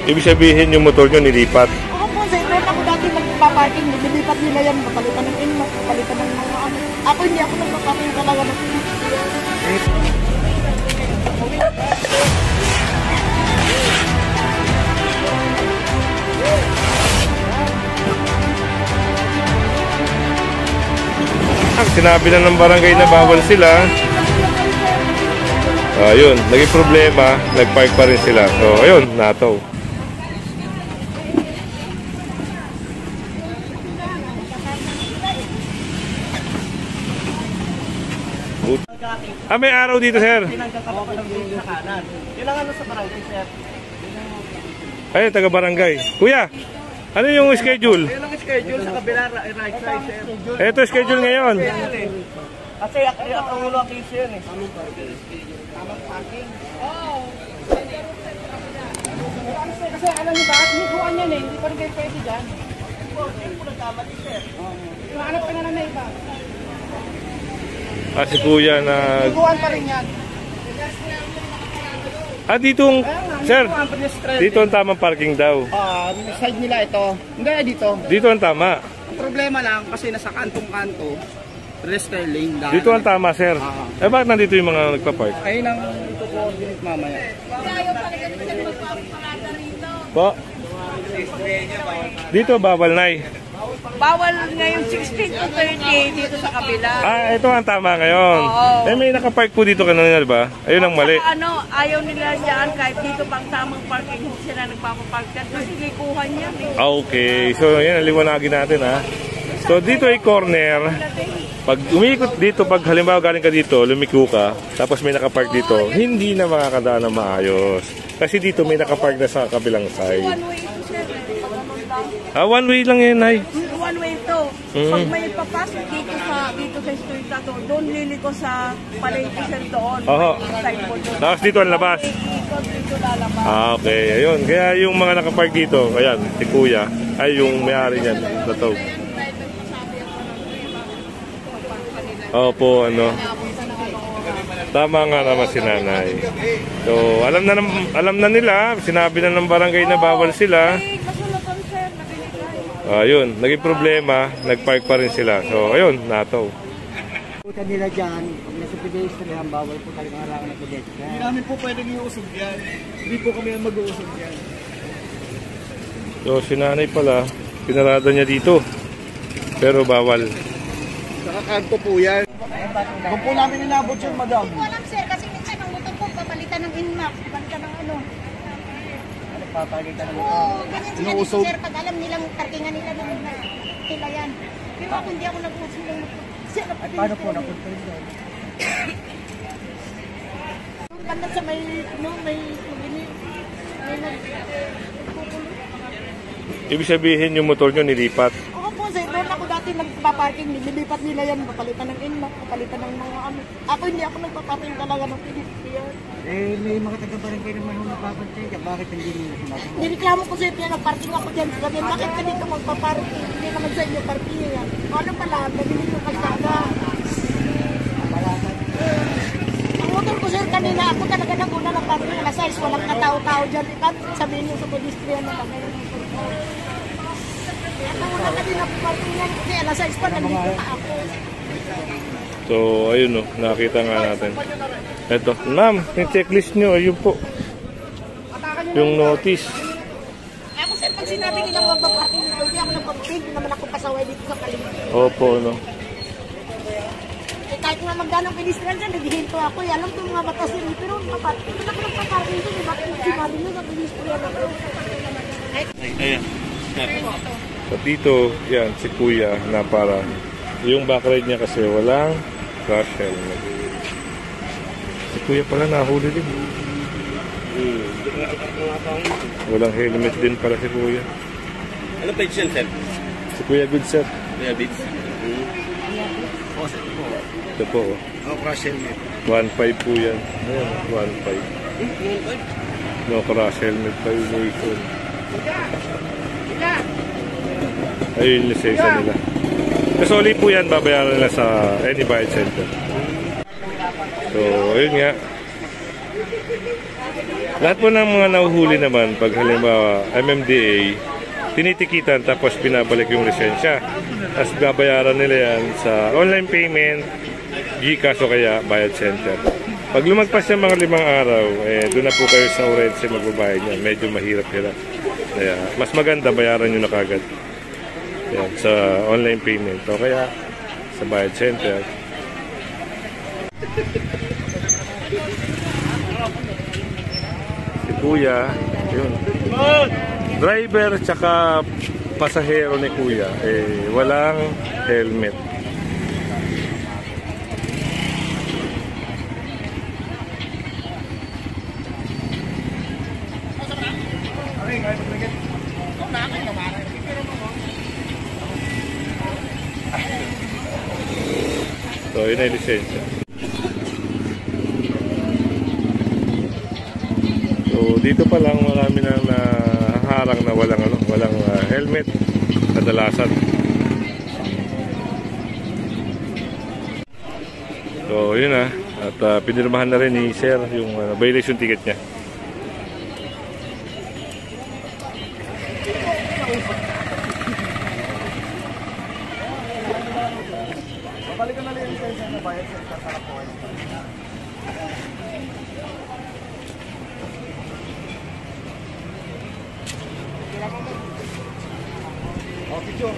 Ibig sabihin yung motor nyo nilipat? Oo po, sir. Doon ako dati nagpaparking. Nilipat nila yan. Papalitan ng inmak, papalitan ng mga ano. Ako hindi ako nagpaparking talaga ng Sinabi na ng barangay na bawal sila. Ayun, naging problema, nagpark pa rin sila. So, ayun, nataw. May araw dito, sir. Yun ang ano sa barangay, sir. Ayun, taga-barangay. Kuya, ano yung schedule? Yun ang schedule sa kabila, right side, sir. Ito schedule ngayon. Kasi ang ulo ang case yun eh. Tamang parking. Oo. Kasi alam niyo ba, higuan yan eh. Hindi pa rin kayo pwede dyan. Hindi po nagtama din, sir. Hanap ka na na iba. Si kuya na... Higuan pa rin yan. Ditong... Sir, dito ang tamang parking daw. Side nila ito. Hindi, dito. Dito ang tama. Ang problema lang kasi nasa kantong-kanto, rester lane. Dito ang tama, sir. Bakit nandito yung mga nagpa-park? Ayun ang ito coordinate mamaya. Po? Dito bawal na Bawal ngayon 16 to 30 dito sa kabila. ito ang tama ngayon. Oo. May nakapark po dito kanina, di ba? Ayun ang mali. Ayaw nila dyan kahit dito pang tamang parking sila nagpapapark dyan kasi gikuhan yan eh. Okay. So, yan, liwanagin natin, ha. So, dito ay corner. Pag umikot dito, pag halimbawa galing ka dito, lumiko ka, tapos may nakapark dito, hindi na makakadaan ng maayos. Kasi dito may nakapark na sa kabilang side. One way ito sir. One way lang yan, ay. One way ito. Pag may papasok dito sa street na to, doon liliko sa palengke sir doon. Oho. Signboard doon. Tapos dito ang labas. Dito lalabas. Okay. Ayun. Kaya yung mga nakapark dito, ayan, si kuya, ay yung may-ari niyan. Tataw. Opo, ano. Tama nga naman si nanay. So, alam na nila, sinabi na ng barangay na bawal sila. Ayun, naging problema, nagpark pa rin sila. So, ayun, nataw. Puta nila dyan, pag nasa pedestrian, bawal po talaga ang harangan ng pedestrian. Hindi namin po pwedeng iusog yan. Hindi po kami ang mag-uusog yan. So, si nanay pala, pinarada niya dito. Pero bawal. Nakakanto po yan. Kung po namin inabot yun, madam. Hindi ko alam sir, kasi minsan ang motor ko, papalitan ng inmak, papalitan ng ano. Papalitan ng Oo, ganyan sila dito sir, pag alam nilang parkingan nila naman na sila yan. Pero ako hindi ako nag-usong ng motor. Paano po napunta rin doon? Banda sa may nagkukulo. Ibig sabihin yung motor nyo nilipat? Oo po sir, doon ako dati nagpaparking, nilipat nila yan, papalitan ng inmak, papalitan ng mga ano. Ako hindi ako nagpaparking talaga ng pedestrian. May mga taga-barangay naman yung napapantay ka. Bakit hindi nyo sinasabi? Nireklamo ko sir, nagparking ako dyan. Sabi, bakit ka dito magpaparking? Hindi naman sa inyo parking yan. Ano pala, nabili yung kalsada. Ang motor ko sir, kanina ako talaga naguna ng parking. Alas 6, walang katao-tao dyan. Sabihin nyo sa pedestrian na kami. Ako na kanina parking yan. Kasi alas 6 pa, nandito pa ako. So, ayun o, nakita nga natin. Ito, ma'am, yung checklist nyo, ayun po. Yung notice. Ako sir, pag sinabi nilang magpaparking, hindi ako nagpaparking, hindi naman ako pasaway dito sa paligid. Opo, no. Kahit nga magdanang pedestrian dyan, naghihinto ako. Alam ko mga batas yun, pero maparking. Hindi ako nagpaparking dyan, bakit sinabi nyo sa pedestrian ako? Ayan. So, dito, yan, si kuya na para yung backride niya kasi walang crash helmet. Si kuya pala nahuli din. Walang helmet din pala si kuya. Ano page yan, sir? Si Kuya Goodset. Kuya Bits? Ito po. No crash helmet. 1.5 po yan. Ayan, 1.5. No crash helmet violation. Ayun yung lisensya nila. Kasoli po yan, babayaran nila sa any bayad center. So, ayun nga. Lahat po ng mga nahuhuli naman, pag halimbawa MMDA, tinitikitan tapos pinabalik yung lisensya. Tapos babayaran nila yan sa online payment, GCash o kaya bayad center. Pag lumagpas yung mga 5 araw, doon na po kayo sa Orense magbabayad niya. Medyo mahirap-hirap. Kaya mas maganda bayaran nyo na kagad. Yan, sa online payment o kaya sa bayad center. Si Kuya, yun. Driver tsaka pasahero ni Kuya, walang helmet. So, yun ay lisensya. So, dito pa lang marami na naharang na walang helmet kadalasan. So, yun na. At pinirmahan na rin ni Sir yung violation ticket niya. Balikan na lang yung lisensya na bayad sa Karapuan. Oh, picture.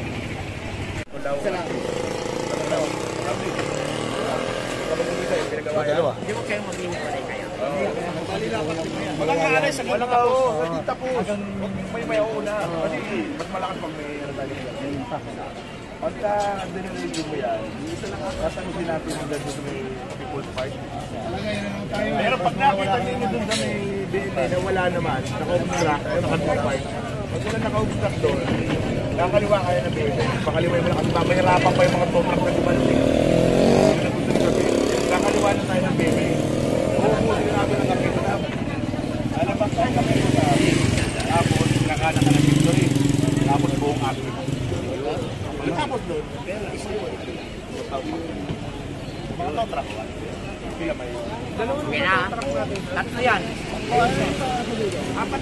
Hindi mo kayo mag-iwalay kayo. Walang aalis sa walang tapos. May una. Kasi mas malakas pag may pagka dinilito mo yan, isa lang ang tatanungin natin yung ganda sa may People's Park. Pero pag nakita nyo doon sa may BNA na wala naman, naka-obstruct o naka-park. Pag wala naka-obstruct doon, nakakaliwa kayo na BNA. Pakaliwa mo na kasi mamahirapan pa yung mga total na dumating. Kakaliwa na tayo ng BNA. Uubusin natin ang nakita namin. Alam ba tayo nakita namin? Tapos, nakana ka ng victory. Tapos buong amin. Tapos doon, mga tow truck. Pila ba yun? Tatlo yan. Apat.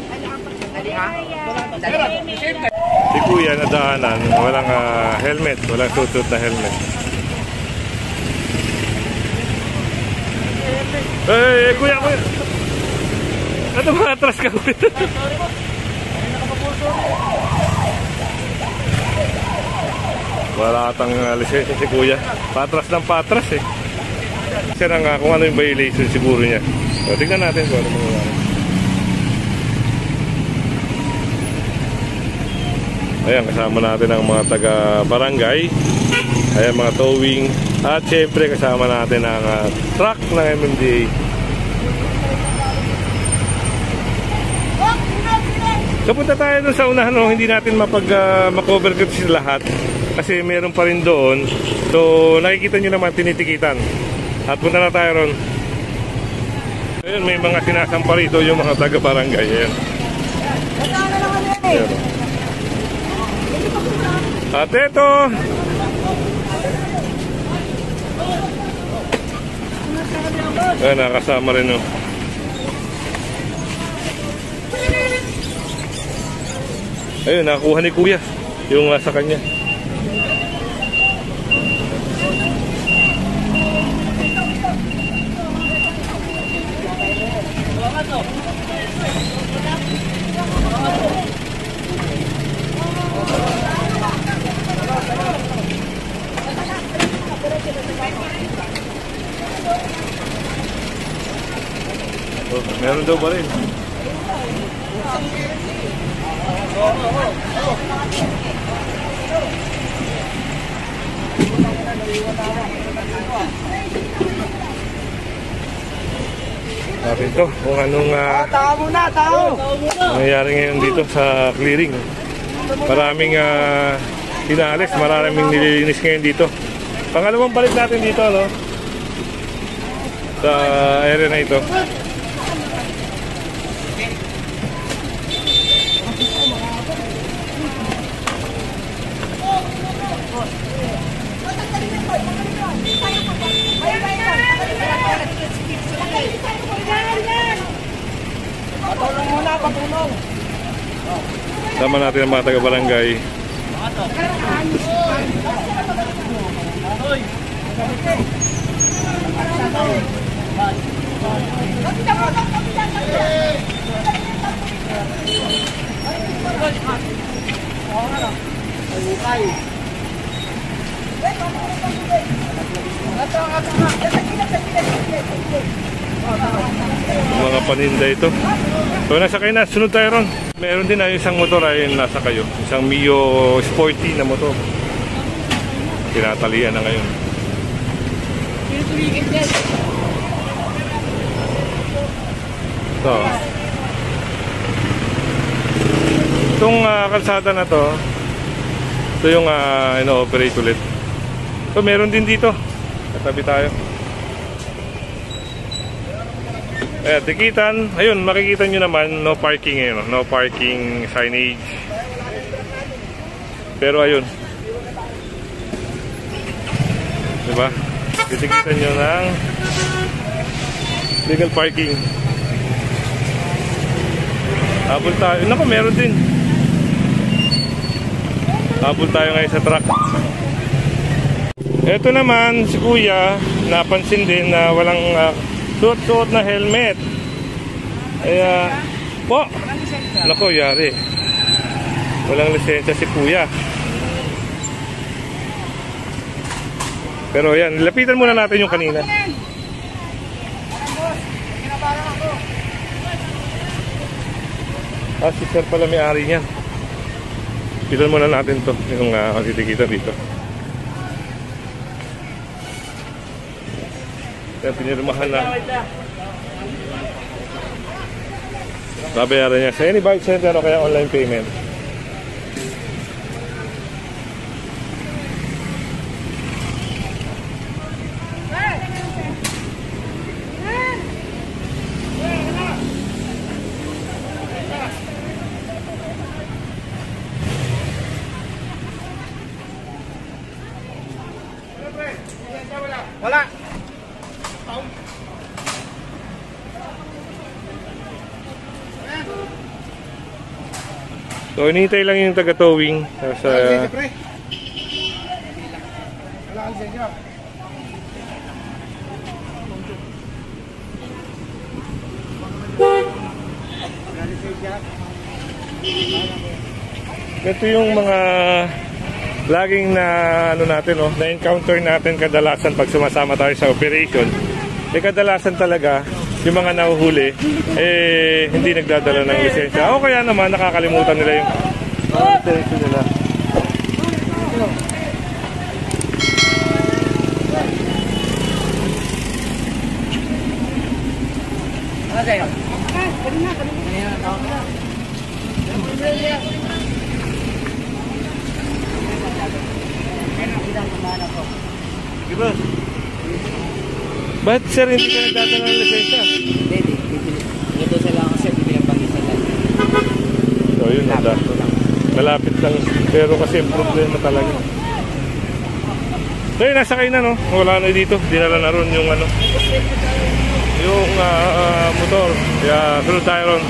Si Kuya nadaanan, walang helmet, walang suot na helmet. Kuya! Ano ba atras ka, Kuya? Wala atang lisensya si Kuya. Patras ng patras eh. Kasi nga kung ano yung violation siguro niya. So, tignan natin kung ano mangyayari. Ayan, kasama natin ang mga taga-barangay. Ayan, mga towing. At syempre kasama natin ang truck ng MMDA. So punta tayo dun sa unahan, no? Hindi natin makover kasi lahat. Kasi meron pa rin doon. So nakikita nyo naman tinitikitan. At punta na tayo ron. Ayun, may mga sinasampa rito yung mga taga-barangay. Ayan. Ayan. At ito, ayan, nakasama rin, no? Ayun, nakakuha ni Kuya yung sa kanya. Oh, meron daw pa rin. Natin to kung anong nangyayari ngayon dito sa clearing. Maraming inalis, maraming nililinis ngayon dito. Pangalawang balik natin dito, no? Sa area na ito. Tulong muna, patulong. Sama natin ang mga taga-barangay. Mga paninda ito. So nasa kayo na, sunod tayo ron. Meron din na isang motor ay nasa kayo. Isang Mio Sporty na motor. Tinatalian na ngayon. So, itong kalsada na to, ito yung ino-operate ulit. So meron din dito. Katabi tayo. Tikitan, ayun, makikita nyo naman, no parking ngayon, no parking signage. Pero ayun, diba? Titikitan nyo ng legal parking. Habol tayo, naku, meron din. Habol tayo ngayon sa truck. Ito naman, si Kuya, napansin din na walang suot-suot na helmet. Kaya, po, naku, yari. Walang lisensya si Kuya. Pero yan, lapitan muna natin yung kanina. Si Sir pala may-ari niyan. Lapitan muna natin to, yung matitikitan dito. Yan, pinirmahan na. Babayaran niya sa any bike center o kaya online payment. Wala. So, inihintay lang yung taga-towing. Sa Wala kang senyo. ito yung mga laging na ano natin, no, na-encounter natin kadalasan pag sumasama tayo sa operation. Kadalasan talaga yung mga nahuhuli hindi nagdadala ng lisensya o kaya naman nakakalimutan nila yung lisensya nila. Ba't sir hindi ka nagdadala ng lisensya? Hindi. Ito sila lang kasi bibigyan pang isa lang. So yun, malapit lang. Pero kasi yung problema talaga. So yun, nasa kayo na, no? Wala na dito. Dinala na ron yung ano, yung motor. Kaya sunod tayo ron.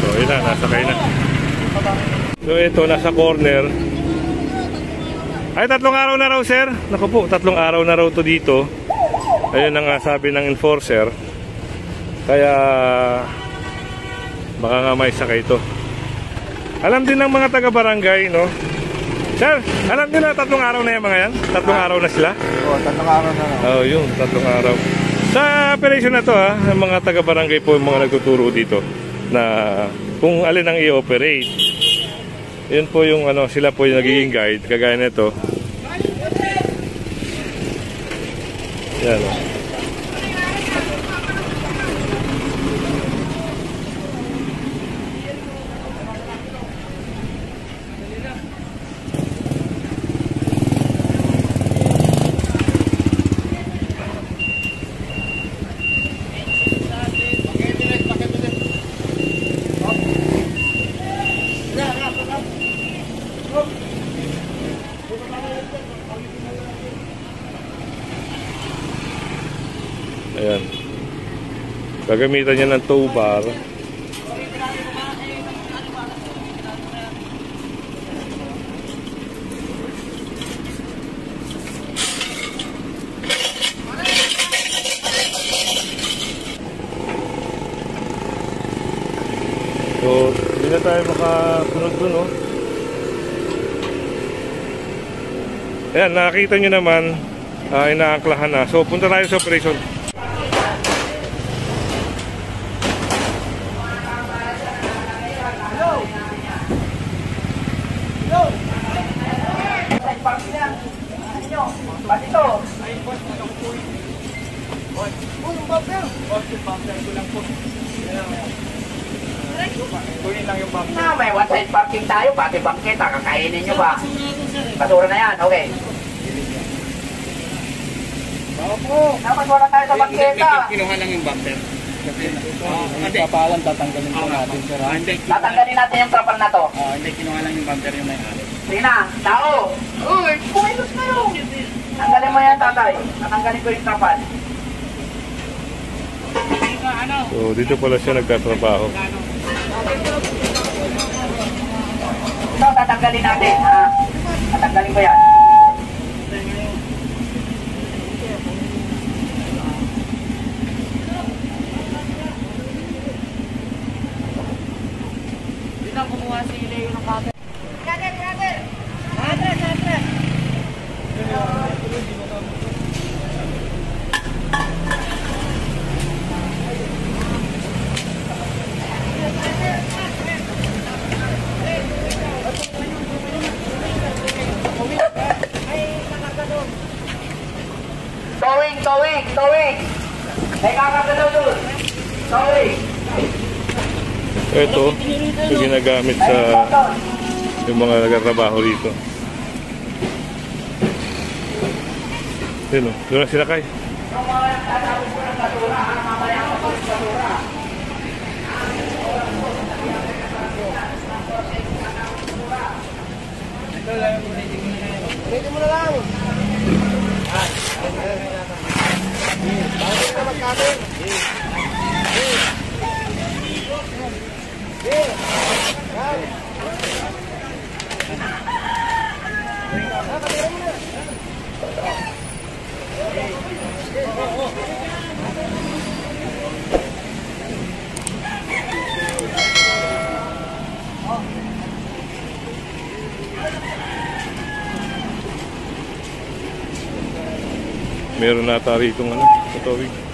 So yun na, nasa kayo na. So ito, nasa corner. Ay, 3 araw na raw, sir. Naku po, 3 araw na raw to dito. Ayun ang sabi ng enforcer. Kaya baka nga may sakay ito. Alam din ng mga taga-barangay, no? Sir, alam din na 3 araw na yung mga yan? 3 araw na sila? Oo, 3 araw na lang. Oo, yun, 3 araw. Sa operation na to, ang mga taga-barangay po yung mga nagtuturo dito na kung alin ang i-operate. Yun po yung ano, sila po yung nagiging guide, kagaya nito. Yan, o. Gagamitan niya ng tow bar. So, hindi na tayo makasunod dun, oh. Ayan, nakakita nyo naman, inaangklahan na. So, punta tayo sa operation. May one-side parking tayo, pati bangketa, kakainin nyo ba? Basura na yan, okay. Dapat wala tayo sa bangketa. Kinuha lang yung bumper. Papalan, tatanggalin po natin, sir. Tatanggalin natin yung trapal na to. Hindi, kinuha lang yung bumper yung may-ari. Sina, tao. Uy, kumilos kayo. Tanggalin mo yan, tatay. Tatanggalin ko yung trapal. So, dito pala siya nagtatrabaho. Ito, tatanggalin natin, ha? Tatanggalin ko yan. Dito kumuha si Leo ng kape. Towing. May kakagalaw doon. Towing. Ito, yung ginagamit sa yung mga nagtatrabaho dito. Yun, doon na sila kay. Pwede mo na lang. Meron nata rito ng ano, sa towing.